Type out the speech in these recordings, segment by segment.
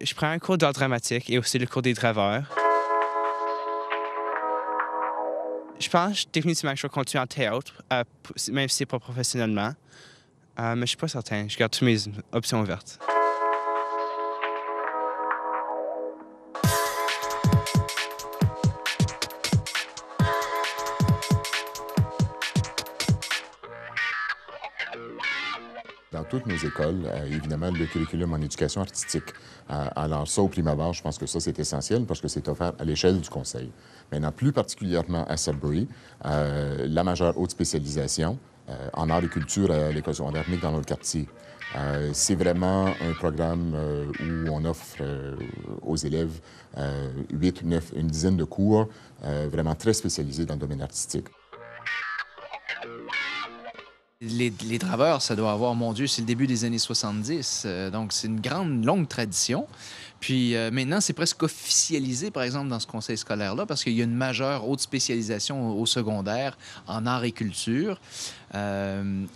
Je prends un cours d'art dramatique et aussi le cours des draveurs. Je pense définitivement que je vais continuer en théâtre, même si c'est pas professionnellement. Mais je suis pas certain. Je garde toutes mes options ouvertes. Dans toutes nos écoles, évidemment, le curriculum en éducation artistique. Alors ça, au prime abord, je pense que ça, c'est essentiel parce que c'est offert à l'échelle du conseil. Maintenant, plus particulièrement à Sudbury, la majeure haute spécialisation en art et culture à l'école secondaire Mick dans notre quartier. C'est vraiment un programme où on offre aux élèves 8, 9, une dizaine de cours vraiment très spécialisés dans le domaine artistique. Les draveurs, ça doit avoir, mon Dieu, c'est le début des années 70. Donc, c'est une grande, longue tradition. Puis maintenant, c'est presque officialisé, par exemple, dans ce conseil scolaire-là, parce qu'il y a une majeure haute spécialisation au secondaire en art et culture.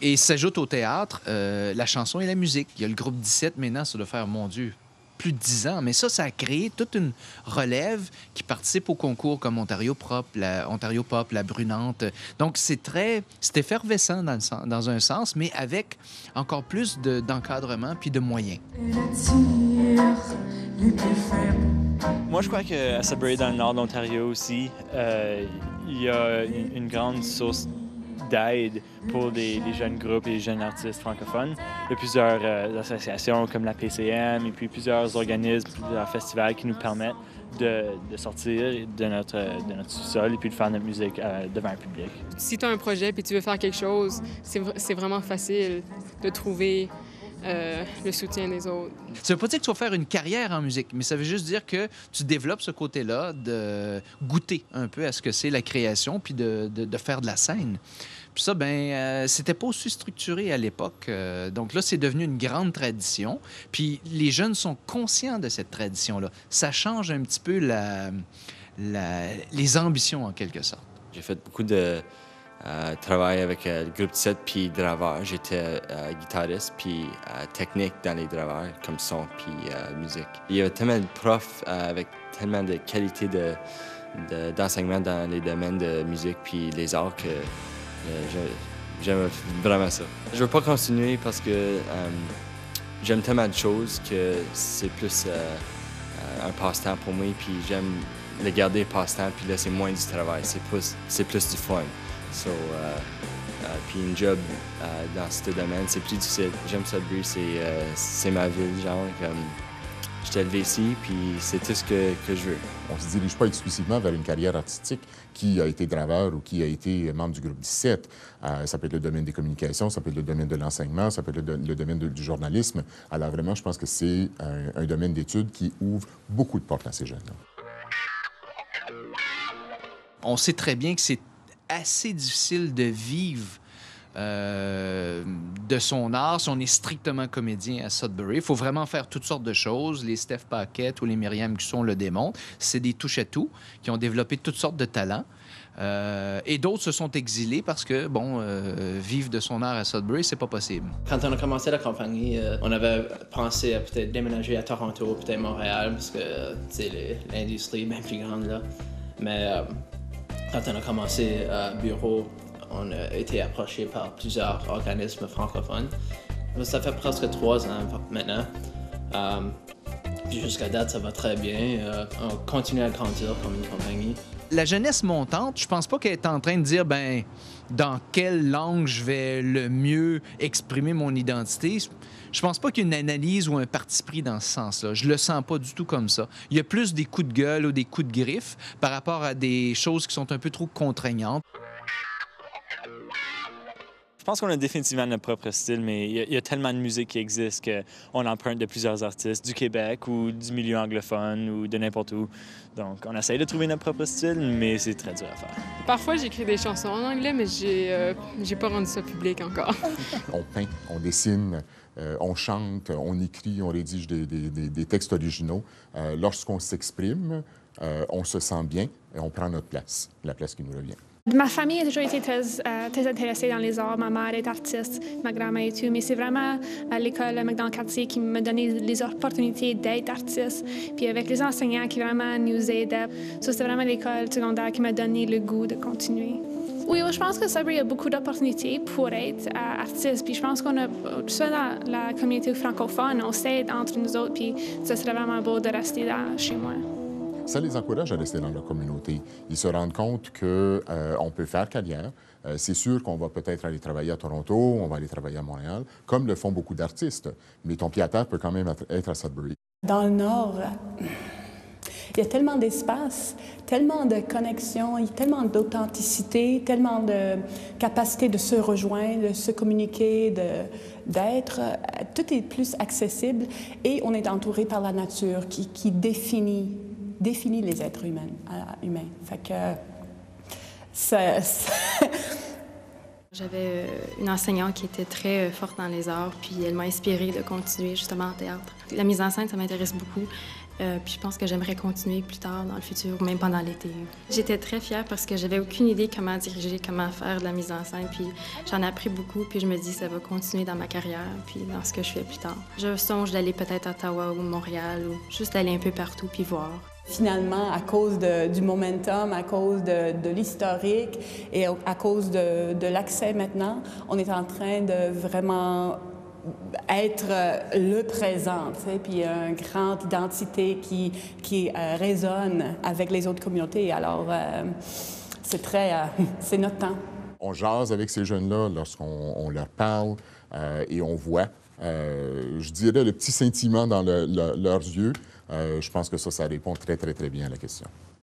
Et s'ajoute au théâtre la chanson et la musique. Il y a le groupe 17 maintenant, ça doit faire, mon Dieu, plus de 10 ans. Mais ça a créé toute une relève qui participe au concours comme Ontario Pop, la Brunante. Donc, c'est effervescent dans un sens, mais avec encore plus d'encadrement puis de moyens. Moi, je crois qu'à Sudbury, dans le nord de l'Ontario aussi, il y a une grande source d'aide pour les jeunes groupes et les jeunes artistes francophones. Il y a plusieurs associations comme la PCM et puis plusieurs organismes, plusieurs festivals qui nous permettent de sortir de notre sous-sol et puis de faire notre musique devant un public. Si tu as un projet et tu veux faire quelque chose, c'est vraiment facile de trouver le soutien des autres. Ça veut pas dire que tu vas faire une carrière en musique, mais ça veut juste dire que tu développes ce côté-là de goûter un peu à ce que c'est la création puis de faire de la scène. Puis ça, c'était pas aussi structuré à l'époque. Donc là, c'est devenu une grande tradition. Puis les jeunes sont conscients de cette tradition-là. Ça change un petit peu les ambitions, en quelque sorte. J'ai fait beaucoup de travail avec le groupe 17 puis draveur. J'étais guitariste puis technique dans les draveurs, comme son puis musique. Il y avait tellement de profs avec tellement de qualité d'enseignement dans les domaines de musique puis les arts que j'aime vraiment ça. Je veux pas continuer parce que j'aime tellement de choses que c'est plus un passe-temps pour moi, puis j'aime le garder passe-temps, puis là, c'est moins du travail, c'est plus du fun. Puis une job dans ce domaine, c'est plus difficile. J'aime Sudbury, c'est ma ville, genre, comme je suis élevé ici, puis c'est tout ce que je veux. On ne se dirige pas exclusivement vers une carrière artistique. Qui a été draveur ou qui a été membre du groupe 17. Ça peut être le domaine des communications, ça peut être le domaine de l'enseignement, ça peut être le domaine du journalisme. Alors vraiment, je pense que c'est un domaine d'études qui ouvre beaucoup de portes à ces jeunes-là. On sait très bien que c'est assez difficile de vivre de son art si on est strictement comédien à Sudbury. Il faut vraiment faire toutes sortes de choses. Les Steph Paquette ou les Myriam Cusson le démontrent. C'est des touche-à-tout qui ont développé toutes sortes de talents. Et d'autres se sont exilés parce que, vivre de son art à Sudbury, c'est pas possible. Quand on a commencé la compagnie, on avait pensé à peut-être déménager à Toronto, peut-être Montréal, parce que l'industrie est bien plus grande là. Mais quand on a commencé à bureau, on a été approché par plusieurs organismes francophones. Ça fait presque 3 ans maintenant. Puis jusqu'à date, ça va très bien. On continue à grandir comme une compagnie. La jeunesse montante, je pense pas qu'elle est en train de dire, dans quelle langue je vais le mieux exprimer mon identité. Je pense pas qu'il y ait une analyse ou un parti pris dans ce sens-là. Je le sens pas du tout comme ça. Il y a plus des coups de gueule ou des coups de griffe par rapport à des choses qui sont un peu trop contraignantes. Je pense qu'on a définitivement notre propre style, mais il y a tellement de musique qui existe qu'on emprunte de plusieurs artistes du Québec ou du milieu anglophone ou de n'importe où. Donc, on essaye de trouver notre propre style, mais c'est très dur à faire. Parfois, j'écris des chansons en anglais, mais j'ai pas rendu ça public encore. On peint, on dessine, on chante, on écrit, on rédige des textes originaux. Lorsqu'on s'exprime, on se sent bien et on prend notre place, la place qui nous revient. Ma famille a toujours été très intéressée dans les arts. Ma mère est artiste, ma grand-mère et tout, mais c'est vraiment l'école McDonald-Cartier qui m'a donné les opportunités d'être artiste. Puis avec les enseignants qui vraiment nous aidaient. Ça, c'est vraiment l'école secondaire qui m'a donné le goût de continuer. Oui, je pense que Sudbury a beaucoup d'opportunités pour être artiste. Puis je pense qu'on a, ça dans la communauté francophone, on s'aide entre nous autres. Puis ça serait vraiment beau de rester chez moi. Ça les encourage à rester dans leur communauté. Ils se rendent compte qu'on peut faire carrière. C'est sûr qu'on va peut-être aller travailler à Toronto, on va aller travailler à Montréal, comme le font beaucoup d'artistes. Mais ton pied-à-terre peut quand même être à Sudbury. Dans le Nord, il y a tellement d'espace, tellement de connexions, tellement d'authenticité, tellement de capacité de se rejoindre, de se communiquer, d'être. Tout est plus accessible et on est entouré par la nature qui définit les êtres humains. Fait que J'avais une enseignante qui était très forte dans les arts, puis elle m'a inspirée de continuer justement en théâtre. La mise en scène, ça m'intéresse beaucoup, puis je pense que j'aimerais continuer plus tard dans le futur, même pendant l'été. J'étais très fière parce que j'avais aucune idée comment diriger, comment faire de la mise en scène, puis j'en ai appris beaucoup, puis je me dis ça va continuer dans ma carrière, puis dans ce que je fais plus tard. Je songe d'aller peut-être à Ottawa ou Montréal, ou juste d'aller un peu partout, puis voir. Finalement, à cause du momentum, à cause de l'historique et à cause de l'accès maintenant, on est en train de vraiment être le présent, puis une grande identité qui résonne avec les autres communautés. Alors, c'est notre temps. On jase avec ces jeunes-là lorsqu'on leur parle et on voit, je dirais, le petit scintillement dans leurs yeux. Je pense que ça répond très, très, très bien à la question.